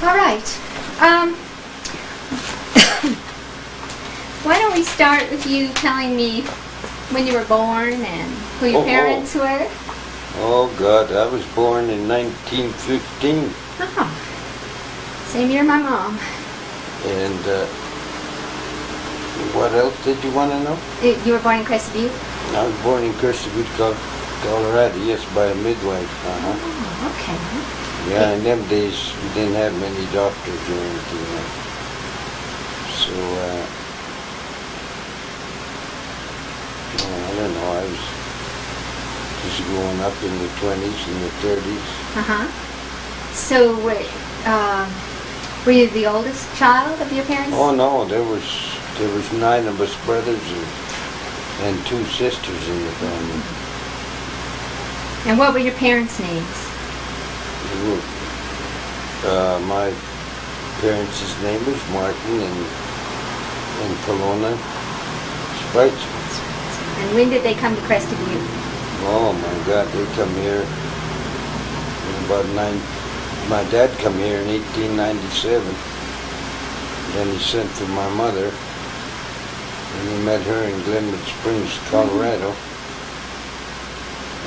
All right. Why don't we start with you telling me when you were born and who your parents were? Oh, God, I was born in 1915. Oh, same year my mom. And what else did you want to know? You were born in Crested Butte? I was born in Crested Butte, Colorado, yes, by a midwife. Oh, okay. Yeah, in them days, we didn't have many doctors or anything. So, I don't know, I was just growing up in the 20s and the 30s. Uh-huh. So, were you the oldest child of your parents? Oh, no, there was 9 of us brothers and 2 sisters in the family. And what were your parents' names? My parents' name was Martin and Kelowna Spritzer. And when did they come to Crested Butte? Oh my God, they come here in about my dad come here in 1897. Then he sent for my mother, and he met her in Glenwood Springs, Colorado.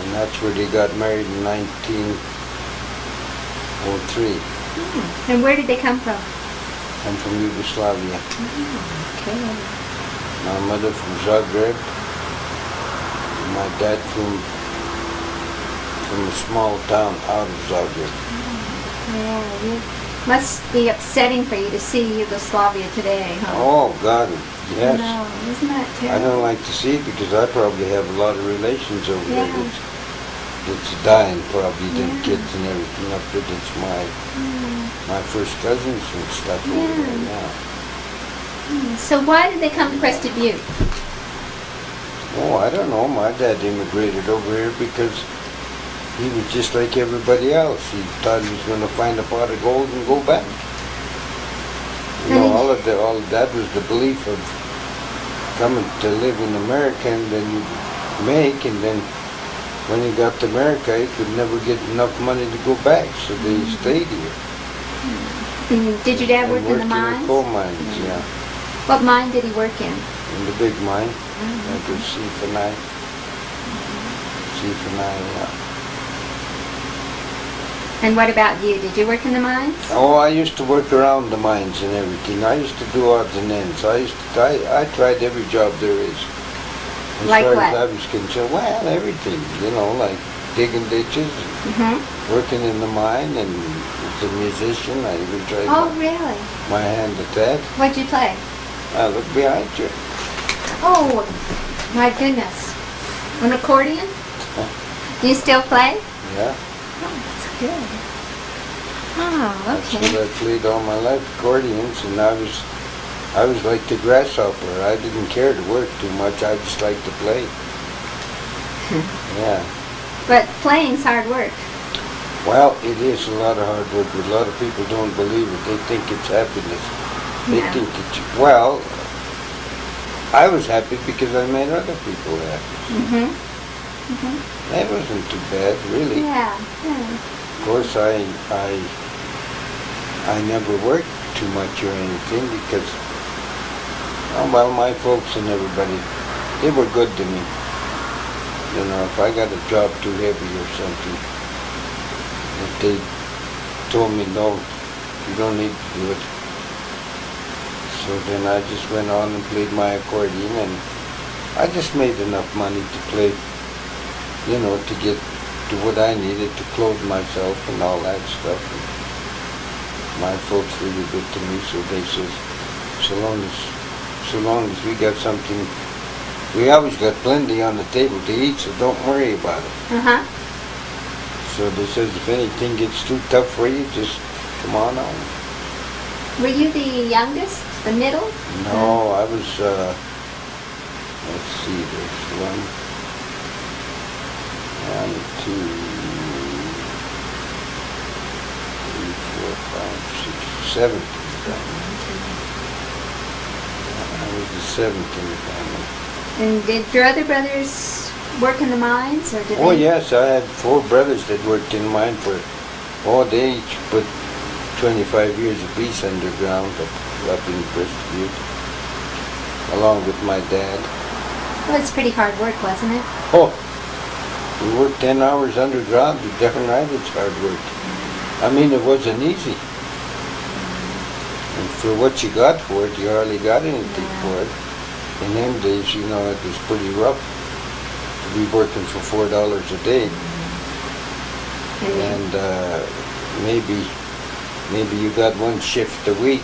And that's where they got married in 1903. And where did they come from? I'm from Yugoslavia. Okay. My mother from Zagreb. My dad from a small town out of Zagreb. Yeah, it must be upsetting for you to see Yugoslavia today, huh? Oh, God, yes. No, isn't that I terrible? don't like to see it because I probably have a lot of relations over there that's dying, probably, the kids and everything up there. That's my first cousins and stuff over there now. So why did they come to Crested Butte? Oh, I don't know. My dad immigrated over here because he was just like everybody else. He thought he was going to find a pot of gold and go back. You know, all of that was the belief of coming to live in America, and then you make, and then when he got to America, he could never get enough money to go back, so they stayed here. Did your dad work in the mines? In the coal mines, yeah. What mine did he work in? In the big mine, like a C-for-9. Yeah. And what about you? Did you work in the mines? Oh, I used to work around the mines and everything. I used to do odds and ends. I tried every job there is. As like far what? as I was concerned, well, everything. You know, like digging ditches, working in the mine, and as a musician, I even tried my hand at that. What'd you play? Look behind you. Oh, my goodness. An accordion? Do you still play? Yeah. Oh, that's good. Oh, okay. That's what I played all my life, accordions, and I was like the grasshopper. I didn't care to work too much. I just liked to play. Yeah. But playing's hard work. Well, it is a lot of hard work, but a lot of people don't believe it. They think it's happiness. They think it's, well, I was happy because I made other people happy. That wasn't too bad, really. Yeah. Of course, I never worked too much or anything because, well, my folks and everybody, they were good to me. You know, if I got a job too heavy or something, if they told me, no, you don't need to do it. So then I just went on and played my accordion, and I just made enough money to play, you know, to get to what I needed to clothe myself and all that stuff. And my folks really good to me, so they says, so long as we got something, we always got plenty on the table to eat, so don't worry about it. So they says, if anything gets too tough for you, just come on on. Were you the youngest? The middle? No, I was, let's see, there's 1, 2, 3, 4, 5, 6, 7. I was the 7th in the family. And did your other brothers work in the mines, or did Oh they? yes, I had 4 brothers that worked in the mine for, they each put 25 years apiece underground up in Crestview, along with my dad. It was pretty hard work, wasn't it? Oh, we worked 10 hours underground. You're darn right it's hard work. I mean, it wasn't easy. And for what you got for it, you hardly got anything for it. In them days, you know, it was pretty rough to be working for $4 a day. And maybe you got one shift a week,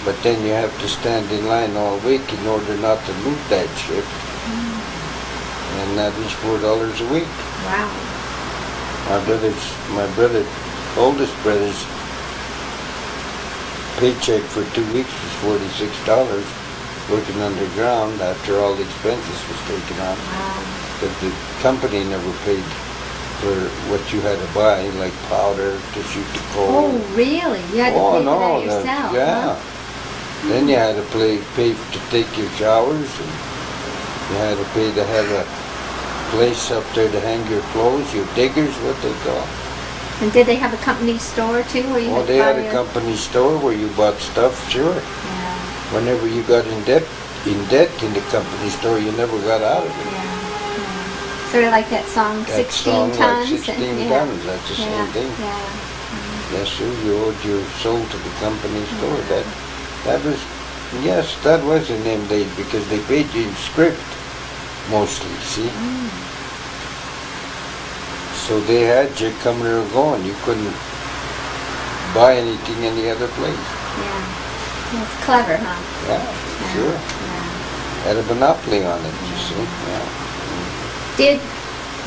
but then you have to stand in line all week in order not to lose that shift. And that was $4 a week. Wow. My oldest brother's paycheck for 2 weeks was $46 working underground after all the expenses was taken off. Wow. But the company never paid for what you had to buy, like powder to shoot the coal. Oh, really? You had to pay for that yourself? Yeah. Huh? Then you had to pay to take your showers, and you had to pay to have a place up there to hang your clothes, your diggers, what they call. And did they have a company store too, where you They had a company store where you bought stuff, sure. Yeah. Whenever you got in debt in the company store, you never got out of it. Yeah. Sort of like that song, That 16 song, tons. like 16 yeah. tons, that's the same thing. Yeah. Yes, sir, you owed your soul to the company store. That was, yes, that was in them days because they paid you in script, mostly, see? So they had you coming or going. You couldn't buy anything any other place. Yeah. That's clever, huh? Yeah, sure. Yeah. Had a monopoly on it, you see. Yeah. Did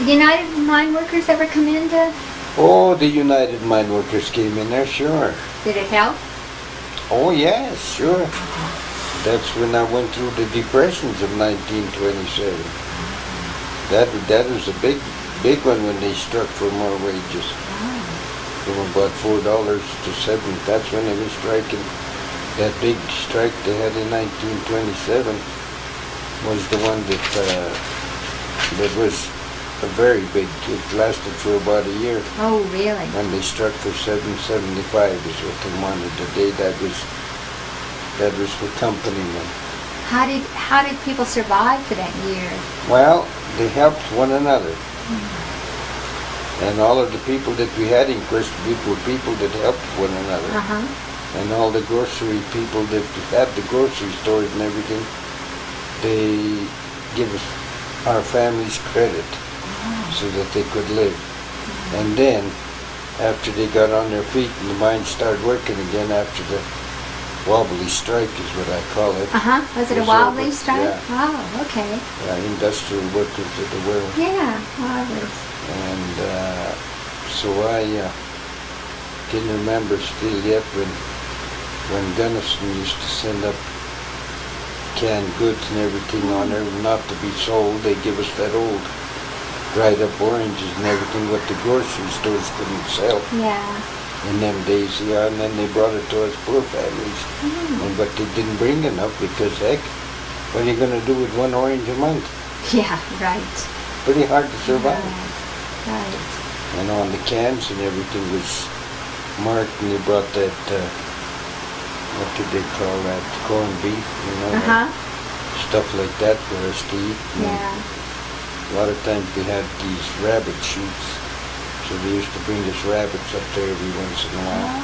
United Mine Workers ever come in to... Oh, the United Mine Workers came in there, sure. Did it help? Oh, yes, sure. That's when I went through the depressions of 1927. That was a big one when they struck for more wages. From about $4 to $7. That's when they were striking. That big strike they had in 1927 was the one that was a very big. It lasted for about a year. Oh, really? And they struck for $7.75 is what they wanted a day. That was for company men. How did people survive for that year? Well, they helped one another. And all of the people that we had in Crestview were people that helped one another. And all the grocery people that had the grocery stores and everything, they give us our families credit so that they could live. And then, after they got on their feet and the mines started working again after the wobbly strike is what I call it. Was it a was wobbly over. strike? Yeah. Oh, okay. Industrial workers of the world. Yeah, wobbly. And so I can remember still yet when Gunnison used to send up canned goods and everything on there not to be sold. They give us that old dried up oranges and everything what the grocery stores couldn't sell. Yeah. In them days, yeah, and then they brought it to us poor families. But they didn't bring enough because, heck, what are you going to do with one orange a month? Yeah, right. Pretty hard to survive. Right. And on the cans and everything was marked, and they brought that, what did they call that, corned beef, you know, stuff like that for us to eat. Yeah. A lot of times we had these rabbit shoots, so they used to bring us rabbits up there every once in a while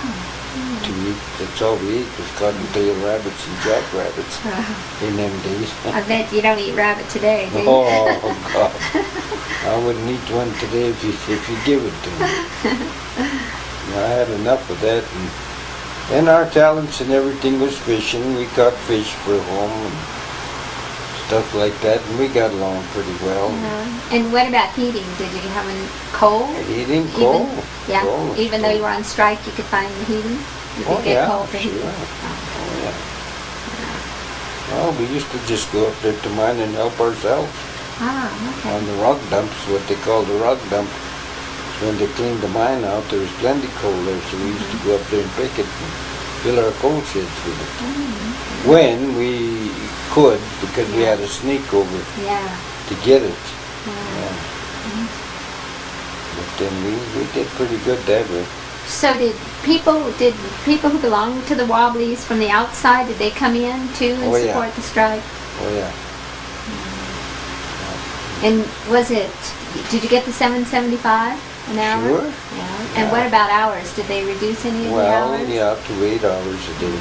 to eat. That's all we ate was cottontail rabbits and jackrabbits in them days. I bet you don't eat rabbit today, do you? Oh, God. I wouldn't eat one today if you give it to me. I had enough of that. And our talents and everything was fishing. We caught fish for home and stuff like that, and we got along pretty well. And what about heating? Did you have coal? Heating, coal. Even though you were on strike, you could find the heating? You could get coal for heating? Oh, yeah. Well, we used to just go up there to mine and help ourselves. Okay. On the rock dumps, what they call the rock dump. When they cleaned the mine out, there was plenty coal there, so we used to go up there and pick it and fill our coal sheds with it. When we could, because we had to sneak over to get it. But then we did pretty good that way. So did people who belonged to the Wobblies from the outside, did they come in too and Oh, yeah. support the strike? Oh yeah. And was it, did you get the $7.75 an hour? Sure. Yeah. And Yeah. what about hours? Did they reduce any of the Well, hours? yeah, up to 8 hours a day.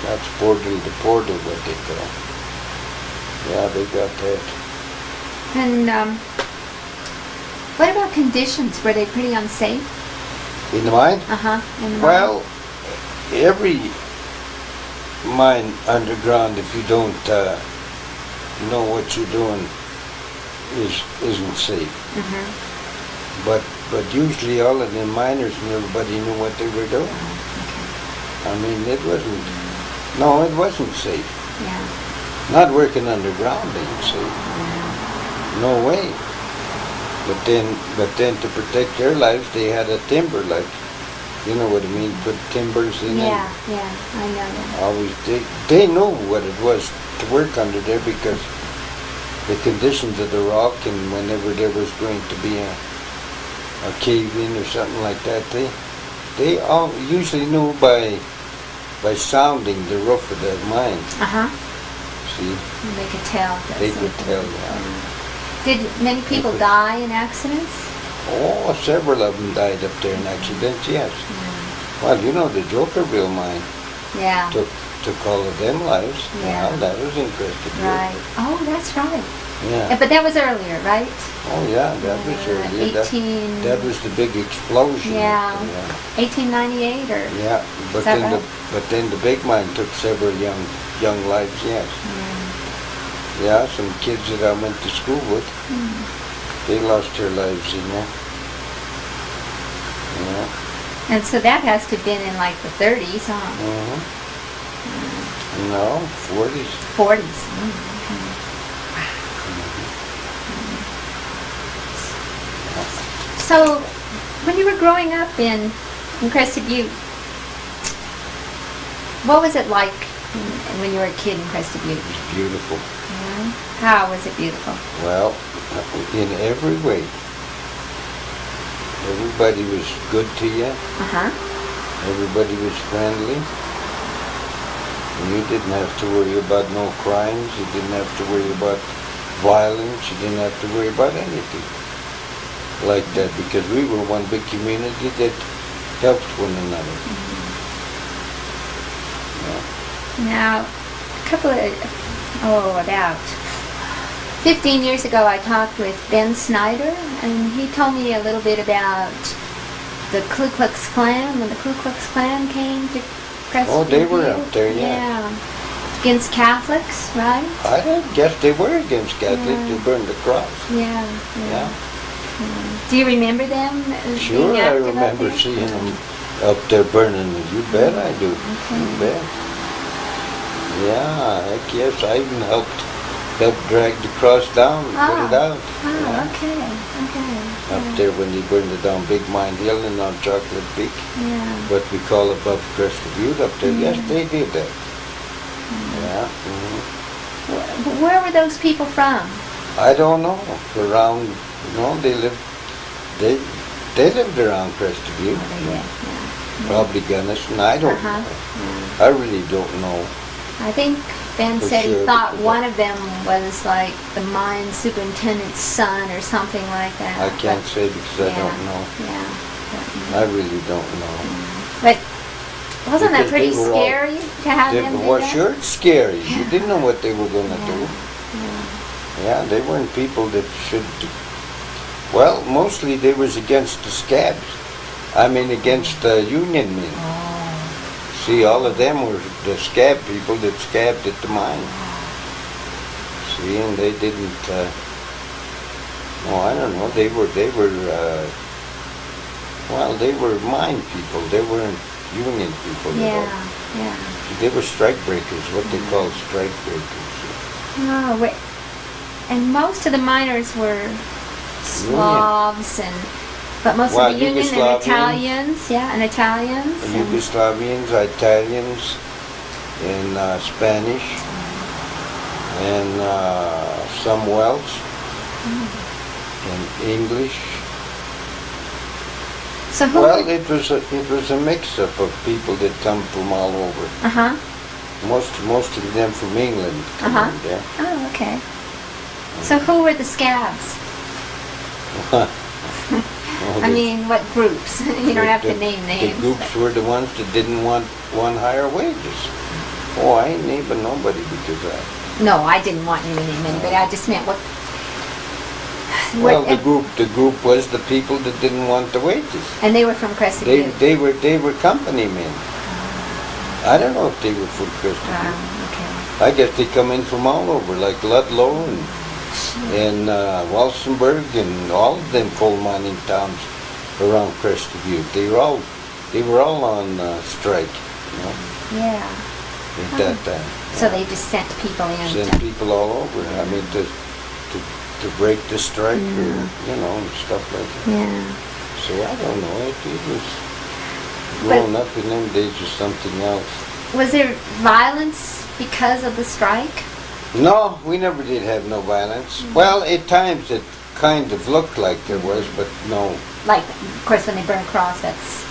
That's portal to portal, what they call. Yeah, they got that. And what about conditions? Were they pretty unsafe? In the mine? Uh-huh. In the Well, every mine underground, if you don't know what you're doing, isn't safe. Mm-hmm. But usually all of the miners and everybody knew what they were doing. I mean, it wasn't safe. Yeah. Not working underground ain't safe. No way. But then to protect their lives, they had a timber, like, you know what I mean, put timbers in it. Yeah, I know that. Always, they know what it was to work under there because the conditions of the rock and whenever there was going to be a cave-in or something like that, they all usually knew by sounding the roof of the mine. Uh-huh. See, They could tell. if they that's could something. tell. Yeah. Did many people could. die in accidents? Oh, several of them died up there in accidents. Yes. Well, you know the Jokerville mine Yeah. took all of them lives. Yeah. Well, that was interesting. Right. Oh, that's right. Yeah. But that was earlier, right? Oh yeah, that was earlier. That was the big explosion. Yeah. 1898 or? Yeah, but that then right? the big mine took several young lives. Yes. Yeah, some kids that I went to school with, they lost their lives. You know. Yeah. And so that has to have been in like the 30s, huh? No, 40s. 40s. So, when you were growing up in Crested Butte, what was it like when you were a kid in Crested Butte? It's beautiful. Yeah. How was it beautiful? Well, in every way. Everybody was good to you. Uh-huh. Everybody was friendly. And you didn't have to worry about no crimes. You didn't have to worry about violence. You didn't have to worry about anything like that because we were one big community that helped one another. Now, about 15 years ago, I talked with Ben Snyder, and he told me a little bit about the Ku Klux Klan, when the Ku Klux Klan came to Crested Oh, they were Butte. up there, yeah. Against Catholics, right? I guess they were against Catholics. Yeah. They burned the cross. Yeah. Yeah. Do you remember them? Sure, being I active up remember there? seeing them up there burning it. You bet I do. Okay. You bet. Yeah, heck yes, I even helped drag the cross down and put it out. Oh, Yeah. okay. Up there when they burned it down Big Mine Hill and on Chocolate Peak. Yeah. What we call above Crested Butte up there. Yes, they did that. Yeah. Where were those people from? I don't know. Around, they lived around Crested Butte. Probably Gunnison. I don't Uh-huh. know. I really don't know. I think Ben For said he sure, thought because one of them was like the mine superintendent's son or something like that. I can't say because I don't know. Yeah. I really don't know. But wasn't that Because pretty they were all- scary to have them do Well, that? sure, it's scary. You didn't know what they were going to do. Yeah, they weren't people that should. Well, mostly they was against the scabs. I mean, against the union men. See, all of them were the scab people that scabbed at the mine. See, and they didn't. I don't know. They were. They were mine people. They weren't union people at all. Yeah. They were strike breakers, what they call strike breakers. Oh, wait. And most of the miners were Slavs but most of the Union and Italians, and Italians. Yugoslavians, Italians, and Spanish, and some Welsh, and English. So who? Well, it was a mix-up of people that come from all over. Uh-huh. Most of them from England come in there. Oh, okay. So who were the scabs? Well, I mean, what groups? You don't have to name names. The groups were the ones that didn't want higher wages. Oh, I ain't naming nobody because of that. No, I didn't want you to name anybody. I just meant what. Well, the group was the people that didn't want the wages. And they were from Crescent View. They were company men. I don't know if they were from Crescent View. Okay. I guess they come in from all over, like Ludlow and Walsenburg and all of them coal mining towns around Crescent View. They were all on strike, you know. Yeah. At that time. So they just sent people in. Sent people all over. I mean, to break the strike, or, you know, and stuff like that. Yeah. So I don't know. It was growing up in them days was something else. Was there violence because of the strike? No, we never did have no violence. Well, at times it kind of looked like there was, but no. Like, of course, when they burn a cross, that's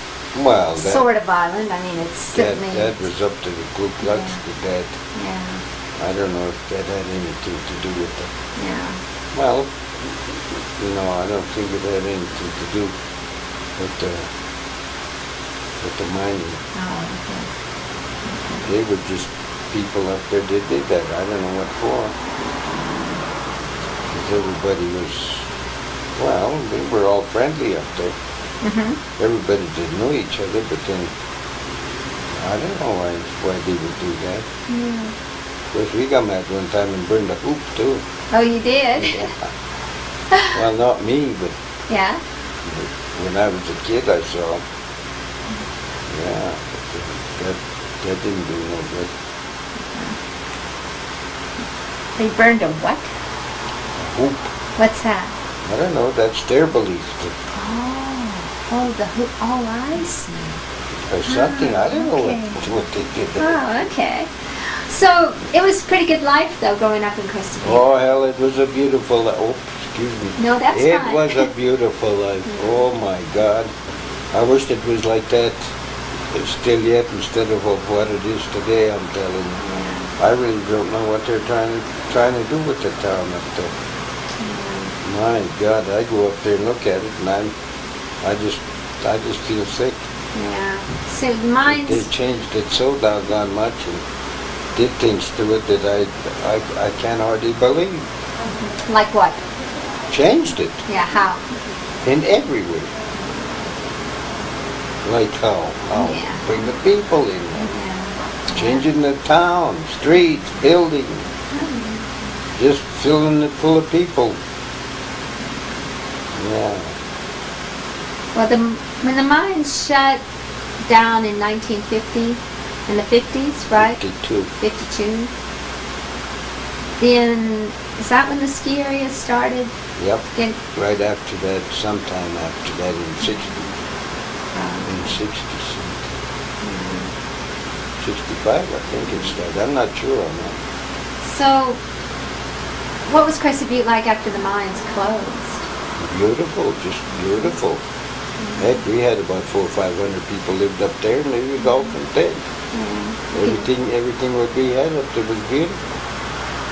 Well, sort of violent. I mean, it's certainly. that was up to the Ku Klux. That Yeah. I don't know if that had anything to do with it. Yeah. Well, you know, I don't think it had anything to do with the mining. Oh, okay. They were just people up there that did that. I don't know what for. Because everybody was, well, they were all friendly up there. Everybody did know each other, but then I don't know why they would do that. Yeah. Of course, we got mad one time and burned a hoop too. Oh, you did? Well, not me, but Yeah. when I was a kid, I saw. Yeah, but that didn't do no good. They burned a what? Hoop. What's that? I don't know. That's their belief. Oh, the hoop. Oh, I see. Or something. I don't know okay. what they did. Oh, okay. So it was pretty good life though, growing up in Crescent View. Oh hell, it was a beautiful. Excuse me. No, that's It fine. was a beautiful life. Oh my God. I wish it was like that still yet instead of what it is today. I'm telling you. I really don't know what they're trying to do with the town up there. My God, I go up there and look at it, and I just feel sick. Yeah. So mine's. They changed it so doggone much and did things to it that I can't hardly believe. Like what? Changed it Yeah. How? in every way. Like how? Yeah. Bring the people in. Yeah. Changing the town, streets, buildings. Just filling it full of people. Yeah. Well, when the mines shut down in 1950, in the 50s, right? 52. 52. Then, is that when the ski area started? Yep. Getting, Right after that, sometime after that in 60. In 60 65, I think it started. I'm not sure on that. so, what was Crescent View like after the mines closed? Beautiful, just beautiful. Heck, we had about 400 or 500 people lived up there, and they was all content. Everything what we had up there was beautiful.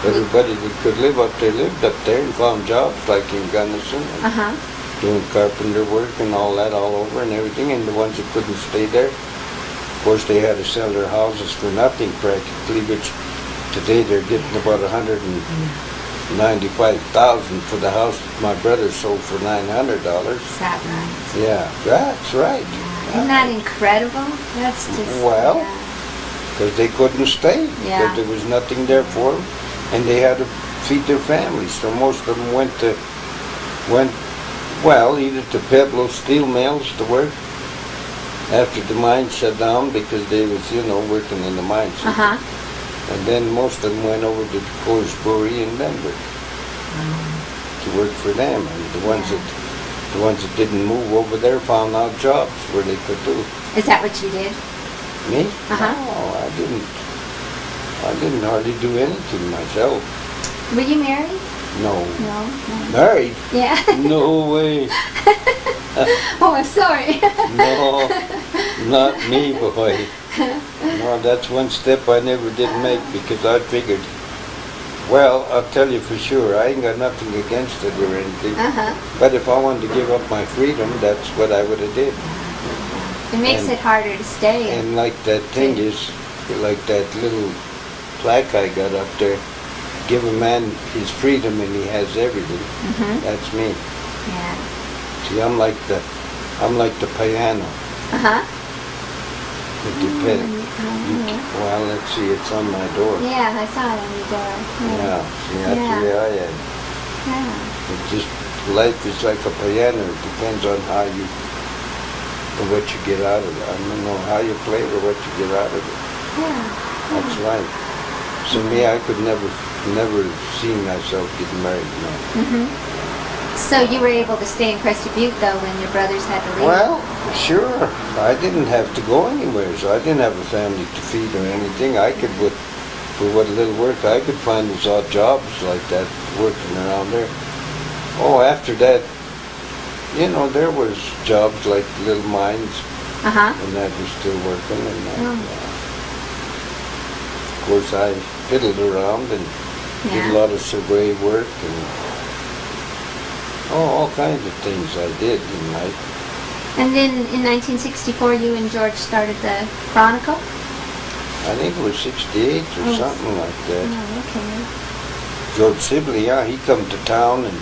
Everybody that could live up there lived up there and found jobs, like in Gunnison, and doing carpenter work and all that all over and everything. And the ones that couldn't stay there, of course, they had to sell their houses for nothing practically, which today they're getting about $195,000 for the house that my brother sold for $900. Is that right? Yeah, that's right. Isn't that incredible? That's just... Well, yeah. because they couldn't stay, Yeah. because there was nothing there for them, and they had to feed their families. So most of them went either to Pueblo steel mills to work after the mines shut down, because they was, working in the mines. And then most of them went over to the Coors Brewery in Denver to work for them. And the ones that didn't move over there found out jobs where they could do. Is that what you did? Me? No, I didn't hardly do anything myself. Were you married? No. No. Married? Yeah. No way. Oh, I'm sorry. No, not me, boy. No, that's one step I never did make because I figured, well, I'll tell you for sure, I ain't got nothing against it or anything. But if I wanted to give up my freedom, that's what I would have did. It makes it harder to stay. And like that thing is, like that little plaque I got up there, give a man his freedom and he has everything. That's me. Yeah. See, I'm like the piano. With the pedal. Well, let's see, it's on my door. Yeah, I saw it on your door. Yeah, see, that's the way I am. Yeah. It's just, life is like a piano. It depends on how you, or what you get out of it. I don't know how you play it or what you get out of it. Yeah. That's life. So me, I could never see myself getting married, no. So you were able to stay in Crested Butte, though, when your brothers had to leave? Well, sure. I didn't have to go anywhere, so I didn't have a family to feed or anything. I could, for what little work I could find, was odd jobs like that, working around there. Oh, after that, you know, there was jobs like little mines, and that was still working. And that, of course, I fiddled around and did a lot of survey work and all kinds of things I did in life. And then in 1964, you and George started the Chronicle? I think it was 68 or something like that. Oh, okay. George Sibley, yeah, he come to town, and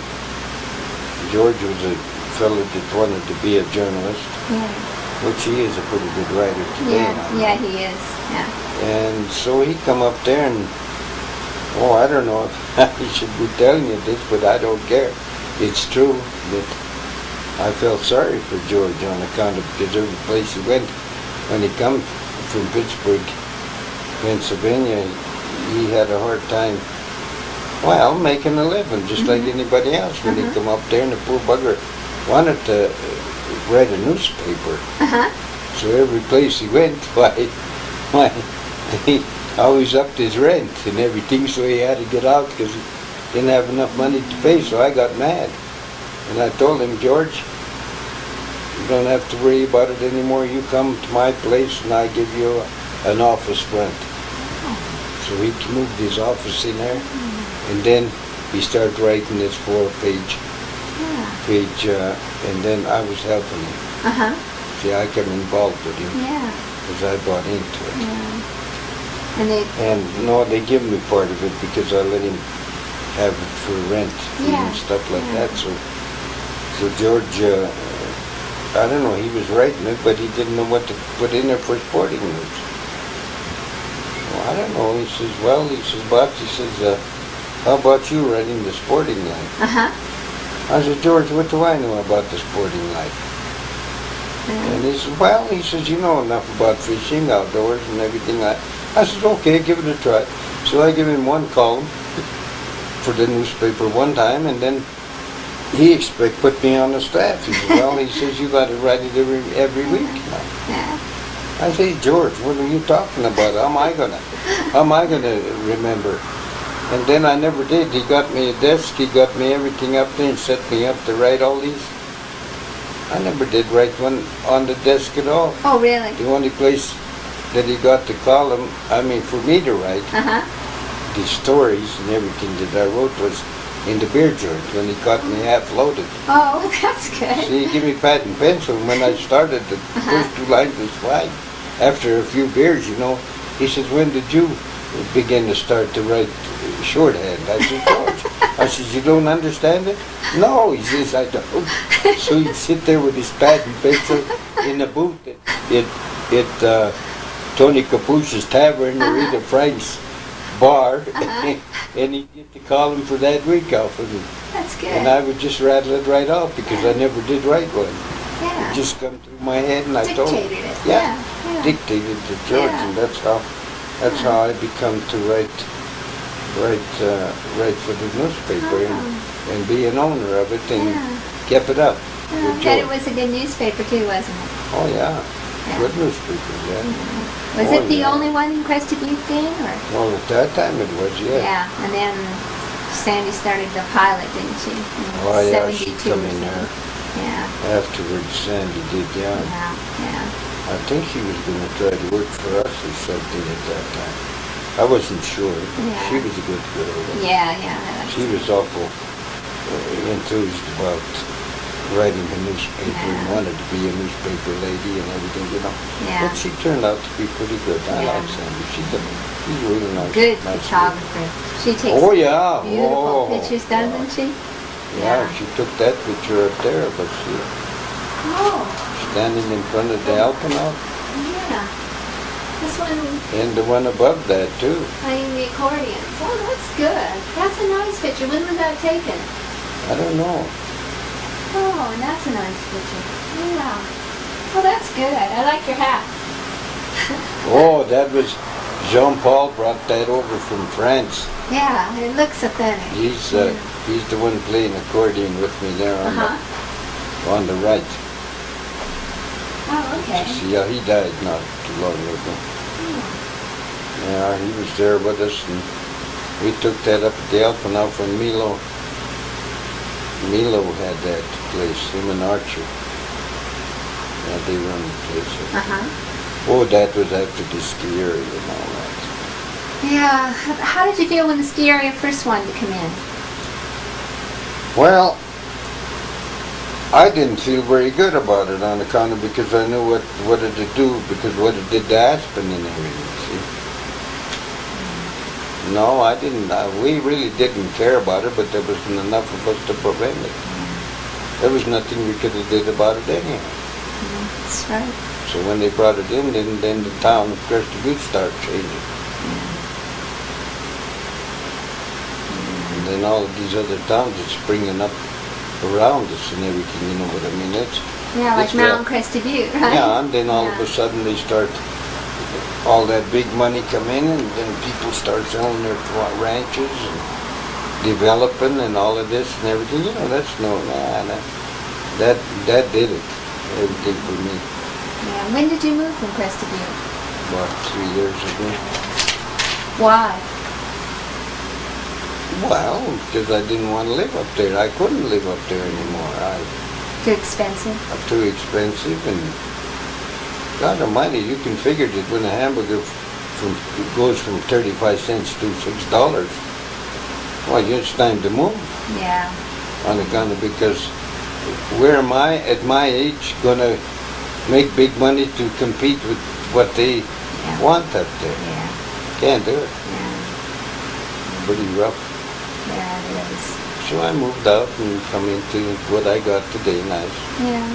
George was a fellow that wanted to be a journalist, which he is a pretty good writer today. Yeah, he is, And so he come up there and, I don't know if I should be telling you this, but I don't care. It's true that I felt sorry for George on account of, because every place he went, when he come from Pittsburgh, Pennsylvania, he had a hard time, making a living, just like anybody else. When he come up there, and the poor bugger wanted to write a newspaper. So every place he went, he always upped his rent and everything, so he had to get out because he didn't have enough money to pay, so I got mad. And I told him, George, you don't have to worry about it anymore. You come to my place and I give you an office rent. So he moved his office in there, and then he started writing this 4-page, and then I was helping him. See, I got involved with him because I bought into it. And no, they give me part of it because I let him have it for rent and stuff like that. So George, I don't know, he was writing it, but he didn't know what to put in there for sporting news. Well, I don't know. He says, Botsie says, how about you writing the sporting life? I said, George, what do I know about the sporting life? And he says, you know enough about fishing, outdoors, and everything. I said, okay, give it a try. So I give him one column for the newspaper one time, and then he put me on the staff. He says, he says, you got to write it every week now. I say, George, what are you talking about? How am I gonna remember? And then I never did. He got me a desk, he got me everything up there and set me up to write all these. I never did write one on the desk at all. Oh, really? The only place that he got the column, for me to write, the stories and everything that I wrote was in the beer joint when he caught me half loaded. Oh, that's good. See, he gave me pad and pencil, and when I started, the first 2 lines was fine. After a few beers, he says, when did you begin to start to write shorthand? I said, George. I said, you don't understand it? No, he says, I don't. So he'd sit there with his pad and pencil in the booth at Tony Capucha's Tavern or Rita Frank's bar, and he'd get the column for that week off of me. That's good. And I would just rattle it right off because I never did write one. Yeah. It just come through my head and I Dictated told him. it. Yeah. Dictated to George, and that's how I become to write for the newspaper and be an owner of it and kept it up. And it was a good newspaper too, wasn't it? Oh yeah. Good newspaper, Was it the only one in Crested Butte then, or? Well, at that time it was, Yeah, and then Sandy started the pilot, didn't she? Oh yeah, she come in there. Yeah. Afterwards, Sandy did, yeah. Yeah. I think she was going to try to work for us or something at that time. I wasn't sure. Yeah. She was a good girl. Yeah. She was awful enthused about writing a newspaper and wanted to be a newspaper lady and everything, you know. Yeah. But she turned out to be pretty good. I like Sandy. She's really nice. Good nice photographer. She takes Oh, yeah. beautiful Oh, pictures, doesn't she? Yeah, she took that picture up there, but she Oh, standing in front of the Alpinaut. yeah. This one And the one above that, too. playing the accordion. Oh, that's good. That's a nice picture. When was that taken? I don't know. Oh, and that's a nice picture. Yeah. Oh, that's good. I like your hat. Oh, that was Jean-Paul brought that over from France. Yeah, it looks authentic. He's the one playing accordion with me there on the right. Oh, okay. See, he died not too long ago. Yeah, he was there with us, and we took that up at the Alpinaut when Milo had that place, him and Archer. Yeah, they run the place. Oh, that was after the ski area and all that. Yeah. How did you feel when the ski area first wanted to come in? Well, I didn't feel very good about it on account of because I knew what did it do, because what it did to Aspen and everything, see. No, I didn't. We really didn't care about it, but there wasn't enough of us to prevent it. There was nothing we could have did about it anyhow. That's right. So when they brought it in, then the town of Crested Butte started changing. And then all of these other towns are springing up around us and everything, you know what I mean? Like it's Mount Crested Butte, right? Yeah, and then all of a sudden they start, all that big money come in, and then people start selling their ranches and developing and all of this and everything. You know, that did it, everything for me. Yeah. When did you move from Crested Butte? About 3 years ago. Why? Well, because I didn't want to live up there. I couldn't live up there anymore. Too expensive? Too expensive, and God Almighty, you can figure that when a hamburger goes from 35 cents to $6, well, it's time to move. Yeah. On account of, because where am I at my age gonna make big money to compete with what they want up there? Yeah. Can't do it. Yeah. Pretty rough. Yeah, it is. So I moved out and come into what I got today. Nice. Yeah.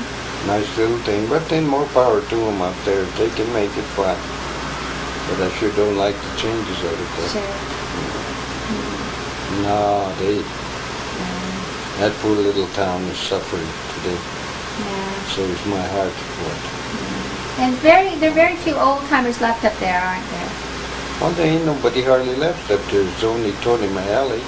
Nice little thing. But then more power to them up there. They can make it fun. But I sure don't like the changes out of there. Sure. No, that poor little town is suffering today. Yeah. So is my heart. What? And there are very few old timers left up there, aren't there? Well, there ain't nobody hardly left up there. It's only Tony Mihalich.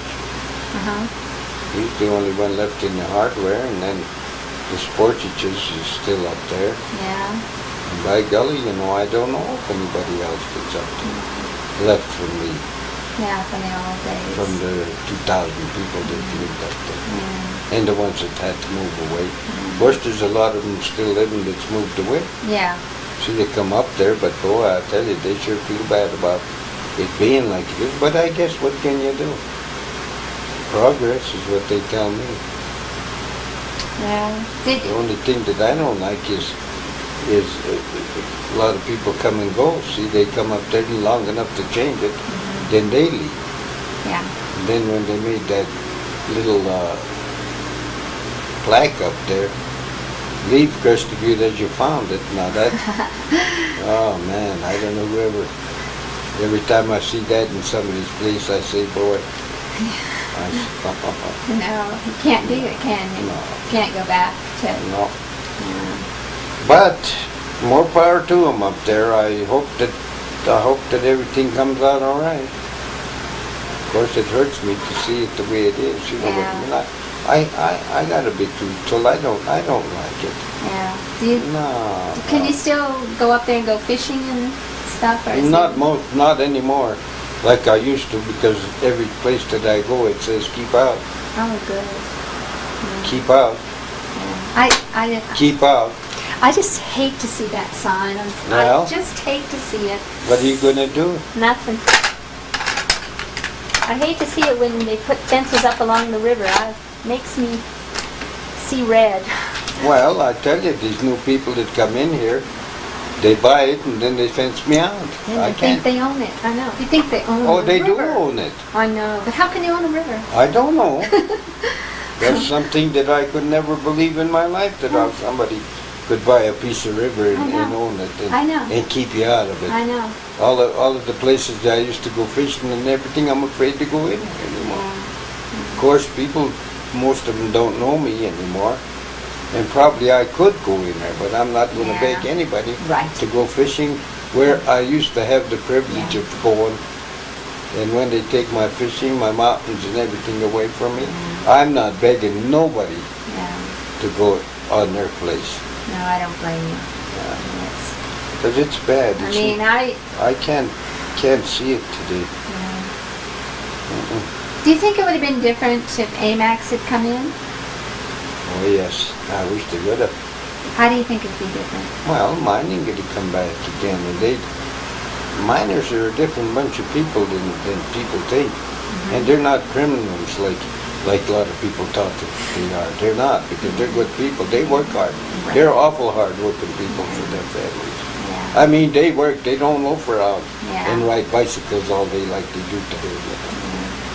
He's the only one left in the hardware, and then the Sportages is still up there. Yeah. And by golly, you know, I don't know if anybody else gets up there. Left from me. Yeah, from the old days. From the 2,000 people that lived up there. Yeah. And the ones that had to move away. Of course, there's a lot of them still living that's moved away. Yeah. See, they come up there, but boy, I tell you, they sure feel bad about it being like it is. But I guess what can you do? Progress is what they tell me. Yeah. The only thing that I don't like is a lot of people come and go. See, they come up there long enough to change it, then they leave. Yeah. And then when they made that little plaque up there, leave Crested Butte as you found it. Now that, oh man, I don't know whoever. Every time I see that in somebody's place, I say, boy. No, you can't do it, can you? No. Can't go back to. No. Yeah. But more power to them up there. I hope that everything comes out all right. Of course, it hurts me to see it the way it is. You know what I mean? I gotta be truthful. I don't like it. Yeah. Do you? No. Can you still go up there and go fishing and stuff? Or is Not anymore, like I used to, because every place that I go, it says keep out. Oh, good. Keep out. Yeah. I Keep out. I just hate to see that sign. Well. I just hate to see it. What are you gonna do? Nothing. I hate to see it when they put fences up along the river. It makes me see red. Well, I tell you, these new people that come in here, they buy it and then they fence me out. And I they think can't. they own it. I know. You think they own Oh, the they do river. own it. I know. But how can they own a river? I don't know. That's something that I could never believe in my life, that somebody could buy a piece of river I and know. own it I know. and keep you out of it. I know. All of the places that I used to go fishing and everything, I'm afraid to go in anymore. Yeah. Of course, people, most of them don't know me anymore. And probably I could go in there, but I'm not going to Yeah. beg anybody Right. to go fishing where I used to have the privilege Yeah. of going. And when they take my fishing, my mountains and everything away from me, I'm not begging nobody Yeah. to go on their place. No, I don't blame you. It's- Because it's bad. I mean, I. I can't see it today. Yeah. Mm-mm. Do you think it would have been different if Amex had come in? Oh yes, I wish they would have. How do you think it'd be different? Well, mining could have come back again, and miners are a different bunch of people than people think, and they're not criminals like a lot of people talk that they are. They're not, because they're good people. They work hard. Right. They're awful hard-working people for their families. Yeah. I mean, they work. They don't loaf around Yeah. and ride bicycles all day like they do today.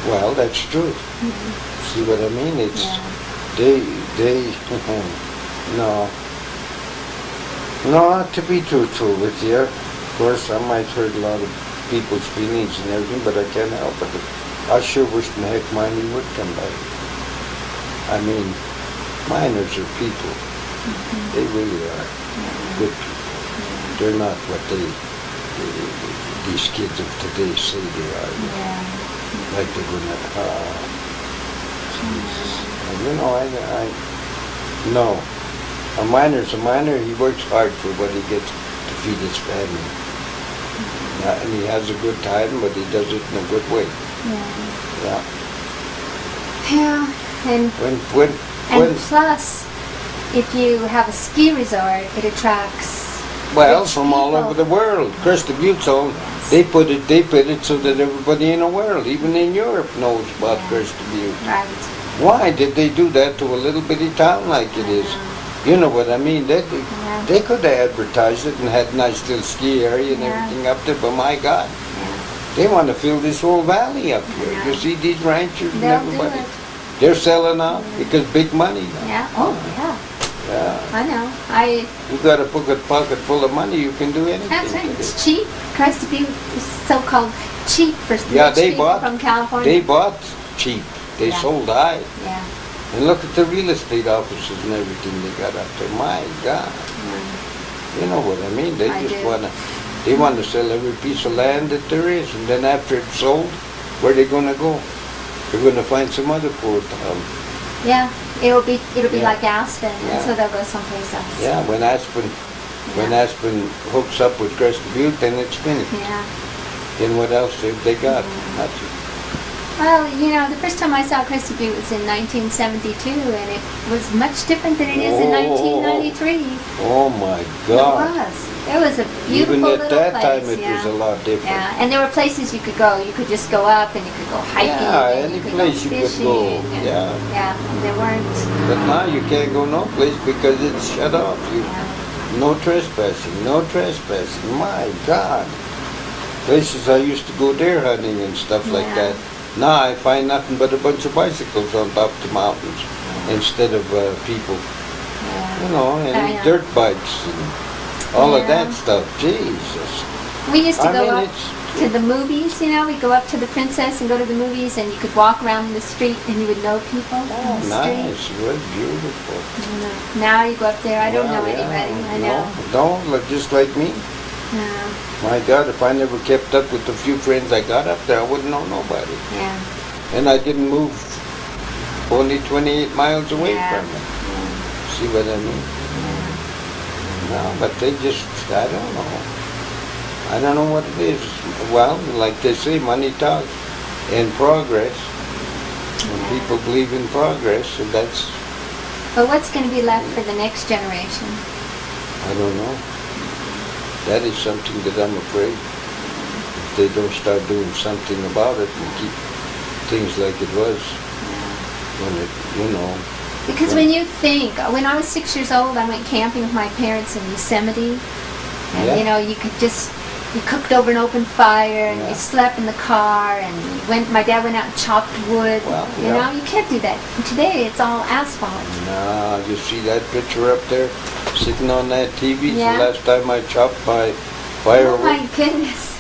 Well, that's true. See what I mean? It's Yeah. they no. No, to be truthful with you, of course, I might hurt a lot of people's feelings and everything, but I can't help it. I sure wish in the heck mining would come back. I mean, miners are people. They really are good people. They're not what these kids of today say they are. Yeah. Like they're gonna, Jesus. And you know, no. A miner's a miner. He works hard for what he gets to feed his family. And he has a good time, but he does it in a good way. Yeah. Yeah. Yeah. And When plus, if you have a ski resort, it attracts. well, rich from all people. over the world. Crystal Butte's own. Yes. They put it so that everybody in the world, even in Europe, knows about Yeah. Crystal Butte. Right. Why did they do that to a little bitty town like it is? You know what I mean? They could have advertised it and had a nice little ski area and Yeah. everything up there, but my God, Yeah. they want to fill this whole valley up here. Yeah. You see these ranchers and They'll do everybody? it. They're selling out because big money. Yeah. Oh, yeah. Yeah. I know. You got a pocket full of money, you can do anything. That's right. today. It's cheap. Crested Butte is so-called cheap for Yeah, rich they people bought. from California. They bought cheap. They Yeah. sold high. Yeah. And look at the real estate offices and everything they got up there. My God. You know what I mean? They I just do. want to sell every piece of land that there is, and then after it's sold, where they gonna go? They're gonna find some other poor town. Yeah. It'll be Yeah. like Aspen, Yeah. and so they'll go someplace else. Yeah, when Aspen hooks up with Crested Butte, then it's finished. Yeah. Then what else have they got? Nothing. Well, you know, the first time I saw Crested Butte was in 1972, and it was much different than it is in Oh. 1993. Oh my God. It was. It was a beautiful Even at little that place. time, it yeah. was a lot different. Yeah, and there were places you could go. You could just go up, and you could go hiking. Yeah, and any you could place go you could fishing, go, and- yeah. Yeah, and there weren't. But now you can't go no place because it's shut off. Yeah. No trespassing, no trespassing. My God. Places I used to go deer hunting and stuff like Yeah. that. Now I find nothing but a bunch of bicycles on top of the mountains instead of people. Yeah. You know, and I know. dirt bikes and all of Yeah. that stuff. Jesus. We used to I go mean, up it's- to the movies, you know, we'd go up to the Princess and go to the movies, and you could walk around the street and you would know people Oh, on the street. nice. It was beautiful. Now you go up there, I don't know Well, yeah. anybody. I know. No, just like me. No. My God, if I never kept up with the few friends I got up there, I wouldn't know nobody. Yeah. And I didn't move only 28 miles away Yeah. from it. See what I mean? No, but they just, I don't know. I don't know what it is. Well, like they say, money talks. And progress. When people believe in progress, and that's But what's going to be left for the next generation? I don't know. That is something that I'm afraid. If they don't start doing something about it and keep things like it was, when it, you know. Because when you think, when I was 6 years old, I went camping with my parents in Yosemite. And, Yeah. you know, you cooked over an open fire, and Yeah. you slept in the car, and my dad went out and chopped wood. Well, you yeah. know, you can't do that. Today, it's all asphalt. Nah, you see that picture up there, sitting on that TV? It's Yeah. the last time I chopped my Oh firewood. my goodness.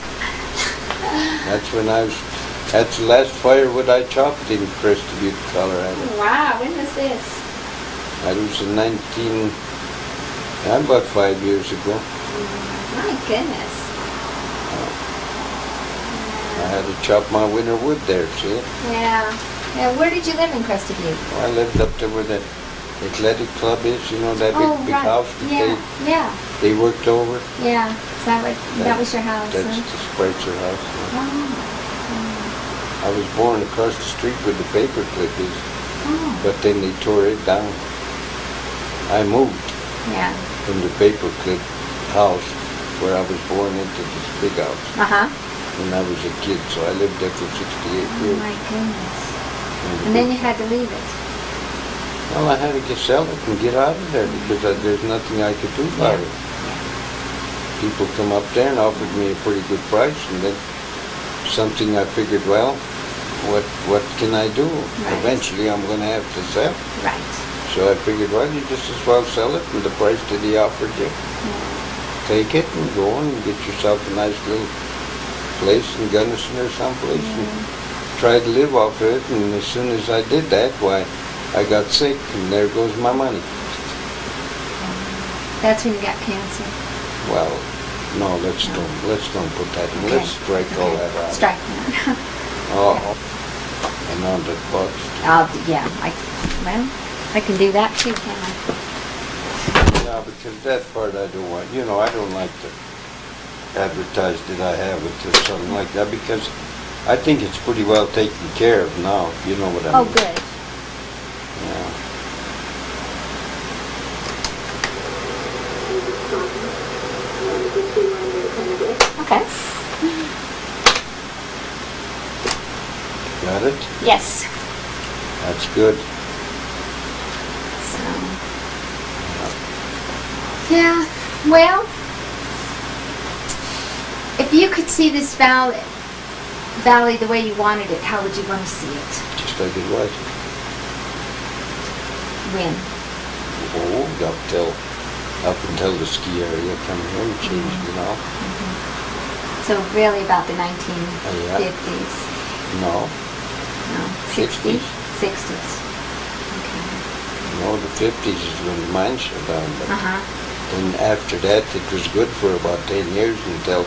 That's the last firewood I chopped in Crested Butte, Colorado. Wow, when was this? That was in about 5 years ago. My goodness. I had to chop my winter wood there, see? Yeah. Yeah, where did you live in Crested Butte? I lived up there where the athletic club is, you know, that big right. house that Yeah, they worked over. yeah. Is that what, that was your house? That's huh? the Spritzer house. Yeah. Oh. I was born across the street where the paperclip is, Oh. but then they tore it down. I moved Yeah. from the paperclip house where I was born into this big house Uh-huh. when I was a kid, so I lived there for 68 Oh years. my goodness. And And then you had to leave it. well, I had to sell it and get out of there because there's nothing I could do about Yeah. it. People come up there and offered me a pretty good price, and then something I figured, well, what can I do? Right. Eventually I'm going to have to sell. Right. So I figured, well, you just as well sell it for the price that he offered you. Take it and go and get yourself a nice little place in Gunnison or someplace and try to live off of it. And as soon as I did that, why, I got sick, and there goes my money. That's when you got cancer. Well, no, let's don't put that in. Okay. Let's strike all Okay. that out. Strike that. Oh, and on the box. Yeah, I can do that too, can I? Yeah, because that part I don't want. You know, I don't like to advertise that I have it or something like that because I think it's pretty well taken care of now. You know what I Oh, mean? good. Yeah. Okay. Got it? Yes. That's good. So. Yeah. Well, if you could see this valley the way you wanted it, how would you want to see it? Just like it was. When? Oh, up until the ski area come here and changed, you know. So really about the 1950s? No, No, 60s. 60s. Okay. No, the 50s is when mine shut down. But Uh-huh. then after that, it was good for about 10 years until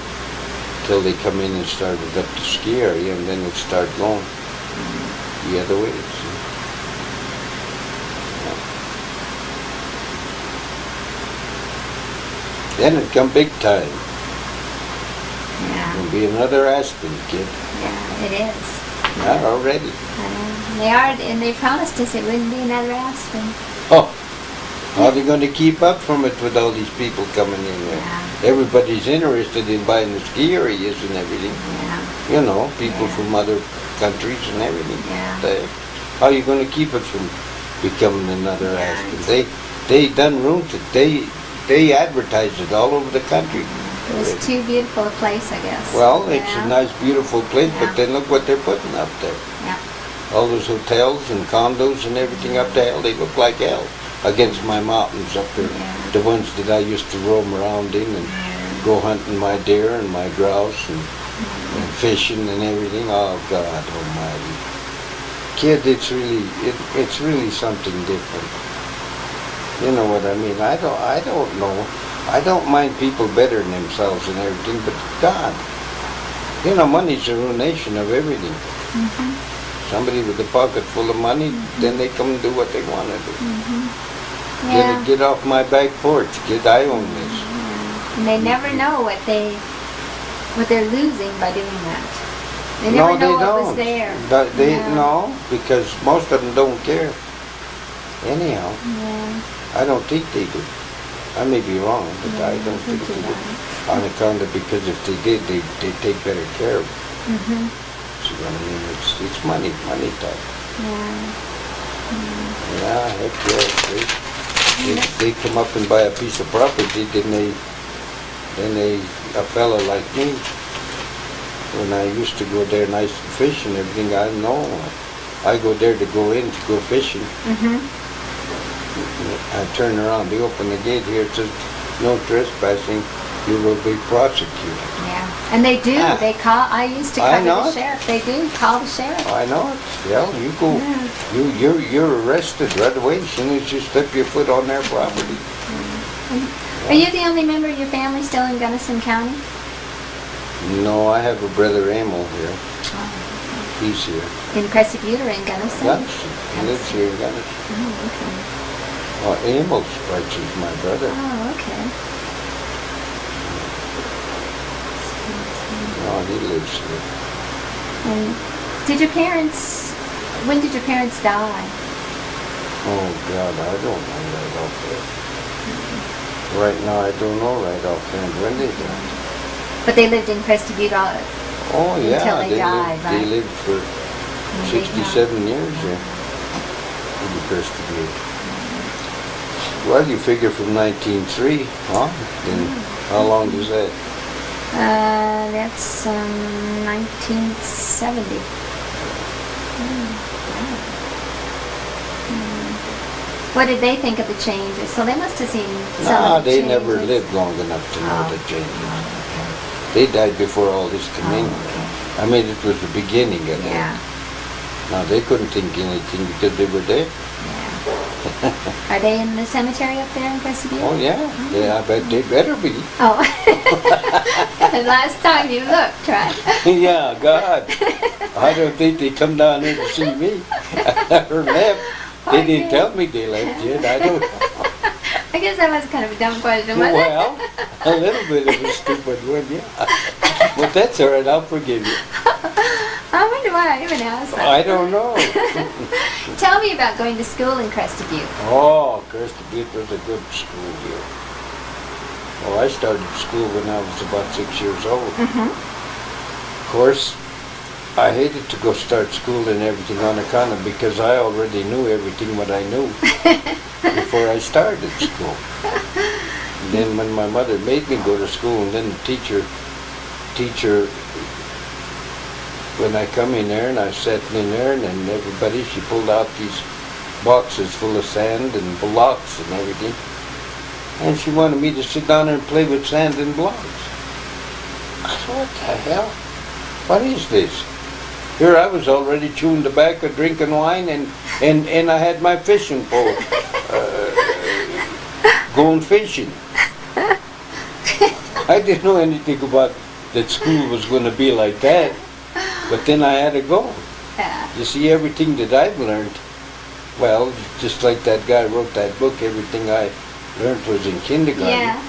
they come in and started up the ski area, and then it started going the other way. So. Then it come big time. Yeah. It'll be another Aspen, kid. Yeah, it is. Not already. They are, and they promised us it wouldn't be another Aspen. Oh, how are they going to keep up from it with all these people coming in there? Yeah. Everybody's interested in buying the ski areas and everything. Yeah. You know, people Yeah. from other countries and everything. Yeah. How are you going to keep it from becoming another Yeah. Aspen? They done roomed it. They advertised it all over the country. It was too beautiful a place, I guess. Well, it's Yeah. a nice, beautiful place, Yeah. but then look what they're putting up there. Yeah. All those hotels and condos and everything up there, they look like hell against my mountains up there. Yeah. The ones that I used to roam around in and go hunting my deer and my grouse and fishing and everything. Oh, God almighty. Kid, it's really something different. You know what I mean? I don't know. I don't mind people bettering themselves and everything, but God, you know, money's a ruination of everything. Somebody with a pocket full of money, then they come and do what they want to do. Yeah. Get off my back porch, kid. I own this. And they never know what they're losing by doing that. They never know what was there. They Yeah. no, because most of them don't care. Anyhow, Yeah. I don't think they do. I may be wrong, but Yeah, I don't think you're they do. right. On account of, because if they did, they take better care of it. Mhm. See what I mean? It's money talk. Yeah. Yeah, heck yeah. They come up and buy a piece of property, then a fella like me, when I used to go there nice and fish and everything, I know, I go there to go fishing. Mhm. I turn around, they open the gate here, it says, no trespassing, you will be prosecuted. Yeah. And they do. Ah. They call. I used to I cover know the it. sheriff. They do call the sheriff. I know it. Yeah, you go. Yeah. You're arrested right away as soon as you step your foot on their property. Are you the only member of your family still in Gunnison County? No, I have a brother Emil here. He's here. In Crescent Butte or in Gunnison? Gunnison. He lives here in Gunnison. Oh, okay. Oh, Emil Spritzer is my brother. Oh, okay. Oh, he lives here. And when did your parents die? Oh God, I don't know right offhand. Right now, I don't know right offhand when they died. But they lived in Crescent Butte all. Oh yeah, Until they died, They right? lived for They died. 67 years here in the Preston. Well, you figure from 1903, huh? Then how long is that? That's 1970. What did they think of the changes? So they must have seen some Nah, of the they changes. never lived long enough to know Oh. the changes. They died before all this came in. Okay. I mean, it was the beginning of it. Yeah. Now, they couldn't think anything because they were dead. Yeah. Are they in the cemetery up there in Crescent Butte? Oh, yeah. I bet they better be. Oh. The last time you looked, right? Yeah, God. I don't think they come down here to see me. Or left. They didn't tell me they left yet. I don't know. I guess that was kind of a dumb question, wasn't it? Well, a little bit of a stupid one, yeah. But that's all right, I'll forgive you. I wonder why I even asked that. I don't know. Tell me about going to school in Crested Butte. Oh, Crested Butte was a good school here. Oh, I started school when I was about 6 years old. Of course, I hated to go start school and everything on account of because I already knew everything what I knew before I started school. And then when my mother made me go to school, and then the teacher, when I come in there and I sat in there and then everybody, she pulled out these boxes full of sand and blocks and everything. And she wanted me to sit down and play with sand and blocks. I said, what the hell? What is this? Here I was already chewing tobacco, drinking wine, and I had my fishing pole going fishing. I didn't know anything about that school was going to be like that, but then I had to go. Yeah. You see, everything that I've learned, well, just like that guy wrote that book, everything I learned was in kindergarten. Yeah.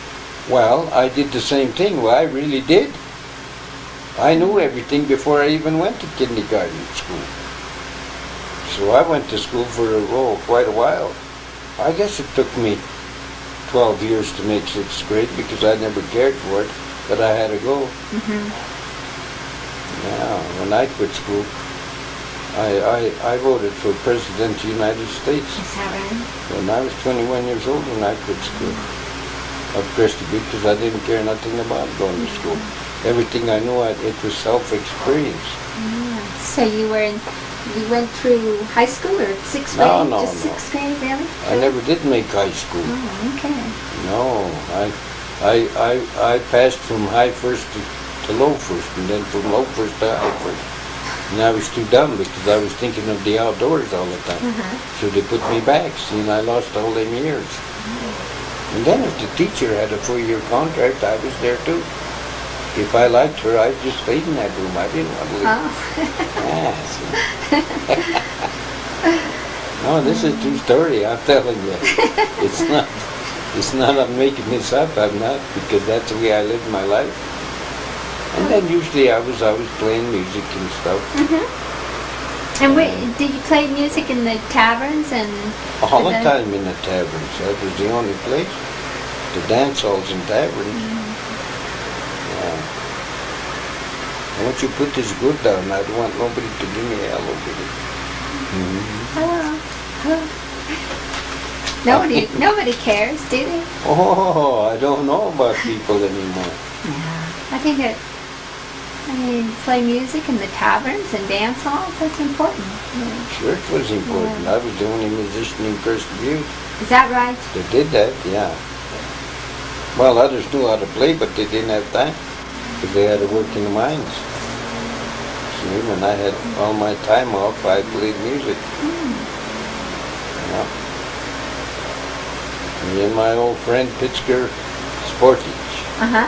Well, I did the same thing. Well, I really did. I knew everything before I even went to kindergarten school. So I went to school for quite a while. I guess it took me 12 years to make 6th grade because I never cared for it, but I had to go. Yeah, when I quit school, I voted for President of the United States. Is that right? When I was 21 years old when I quit school. Of Crested Butte because I didn't care nothing about going to school. Everything I knew, it was self-experience. Yeah. So you went through high school or 6th grade? No, Just no. 6th grade, really? I never did make high school. Oh, okay. No, I passed from high first to low first, and then from low first to high first. And I was too dumb because I was thinking of the outdoors all the time. So they put me back. See, and I lost all them years. And then if the teacher had a 4-year contract, I was there too. If I liked her, I just stayed in that room. I didn't want to leave. Oh. No, this is a true story, I'm telling you. It's not I'm making this up, I'm not, because that's the way I lived my life. And then usually I was always playing music and stuff. And did you play music in the taverns and? All the time in the taverns. That was the only place. The dance halls and taverns. Yeah. Once you put this good down, I don't want nobody to give me hell over it. Hello. Nobody cares, do they? Oh, I don't know about people anymore. Yeah. I think play music in the taverns and dance halls, that's important. Yeah. Church was important. Yeah. I was the only musician in Crested View Is that right? that did that, yeah. Well, others knew how to play, but they didn't have time because they had to work in the mines. See, when I had all my time off, I played music. Yeah. Me and my old friend Pittsburgh Sportage. Uh-huh.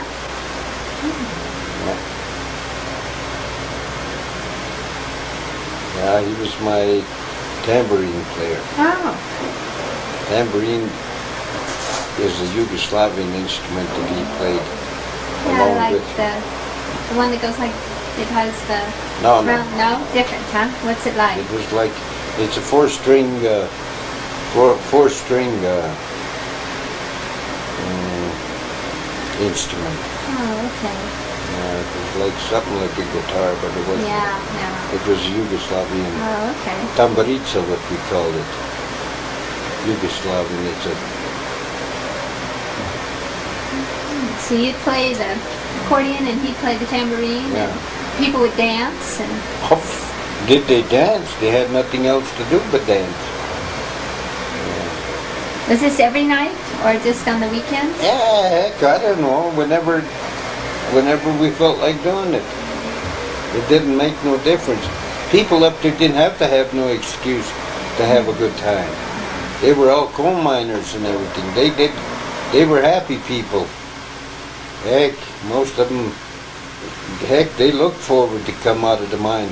Yeah. Yeah, he was my tambourine player. Oh. Tambourine is a Yugoslavian instrument that he played Yeah, along like with. the one that goes like, it has the... No, no. No? Different, huh? What's it like? It was like, it's a four-string instrument. Oh, okay. It was like something like a guitar, but it wasn't. Yeah. It was Yugoslavian. Oh, okay. Tamburica, what we called it. Yugoslavian, it's a... So you'd play the accordion and he'd play the tambourine Yeah. and people would dance and... Oh, did they dance? They had nothing else to do but dance. Was this every night or just on the weekends? Yeah, heck, I don't know. Whenever we felt like doing it. It didn't make no difference. People up there didn't have to have no excuse to have a good time. They were all coal miners and everything. They were happy people. Heck, most of them, they looked forward to come out of the mine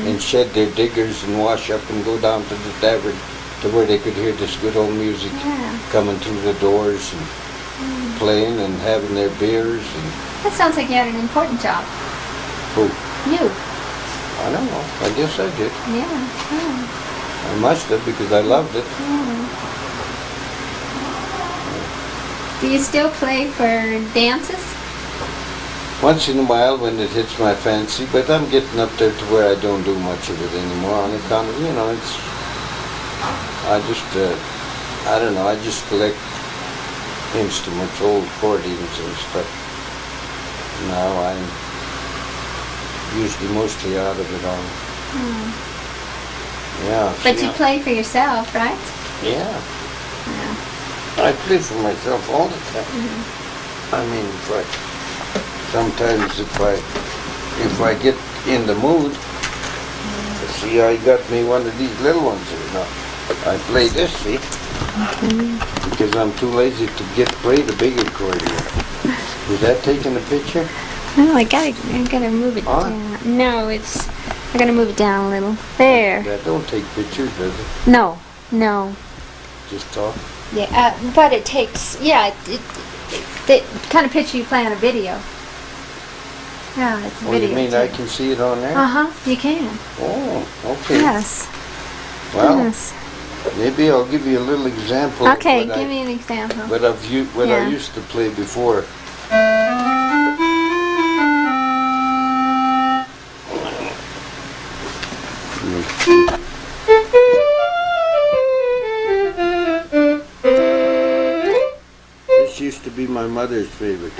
and shed their diggers and wash up and go down to the tavern to where they could hear this good old music coming through the doors and playing and having their beers. And That sounds like you had an important job. who? You. I don't know. I guess I did. Yeah. I must have because I loved it. Do you still play for dances? Once in a while when it hits my fancy, but I'm getting up there to where I don't do much of it anymore on account of, it's, I don't know, I just collect instruments, old accordions and stuff. Now I'm usually mostly out of it all. Yeah. But you play for yourself, right? Yeah. I play for myself all the time. I mean, sometimes if I get in the mood, see, I got me one of these little ones here now. I play this, see, because I'm too lazy to play the big accordion. Is that taking a picture? No, I gotta move it down. No, I gotta move it down a little. There. That don't take pictures, does it? No. Just talk? Yeah, but it takes, the kind of picture you play on a video. Yeah, it's a Oh, video. you mean I can see it on there? Uh-huh, you can. Oh, okay. Yes. Well, Goodness. maybe I'll give you a little example. Okay, of what give me an example. I used to play before. This used to be my mother's favorite.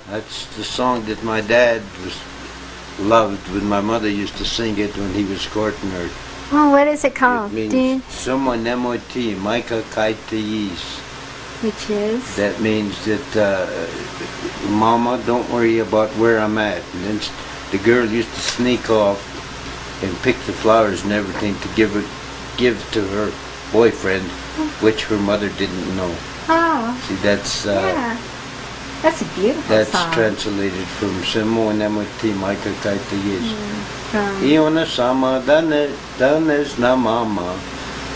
That's the song that my dad was loved when my mother used to sing it when he was courting her. Oh, what is it called? It Do you, means Someone MOT, Micah Kaitayis. which is? That means that, Mama, don't worry about where I'm at. And then the girl used to sneak off and pick the flowers and everything to give to her boyfriend, which her mother didn't know. Oh, See, that's yeah. That's a beautiful that's song. translated from Someone MOT, Micah Kaitayis. From, I ona sama danes na mama,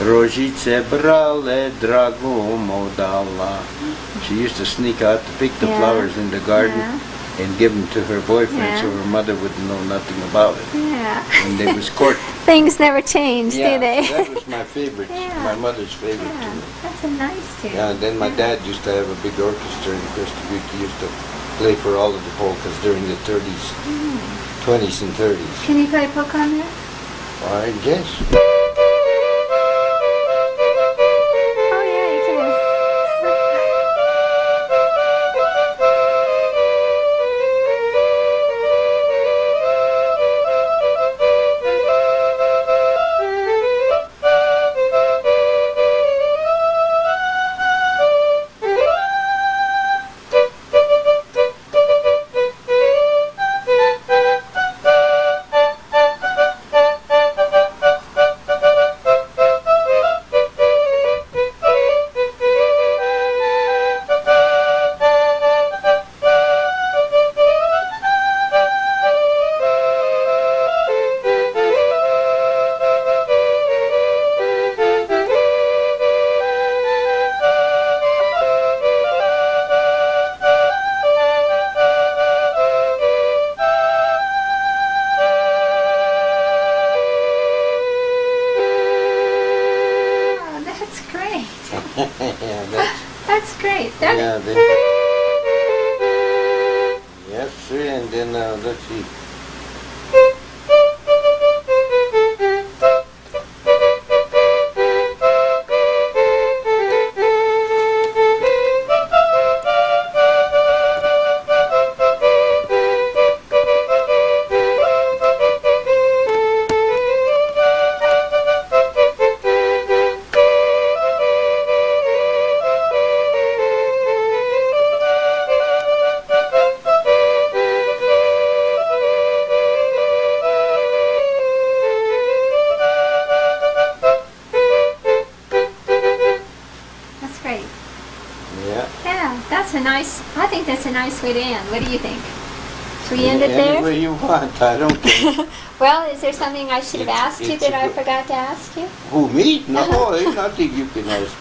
rožice brale drago modala. She used to sneak out to pick the Yeah. flowers in the garden Yeah. and give them to her boyfriend so Yeah. her mother would know nothing about it. yeah. And they was courting. Things never change, do they? that was my favorite, Yeah. my mother's favorite Yeah, tune. that's a nice tune. Yeah, and then my dad used to have a big orchestra in Costa Rica. He used to play for all of the polkas during the 30s, 20s and 30s. Can you play polka on that? I guess. Oh yeah, you can. Oh, that's great. Yeah, that's, That's great. That, yeah, yes, sir, and then, let's see. that's great. Yeah. Yeah, that's a nice. I think that's a nice way to end. What do you think? Should we end it there? Any way you want, I don't care. Well, is there something I should have It's- asked you it's a that I good- forgot to ask you? Who, me? No, there's nothing you can ask.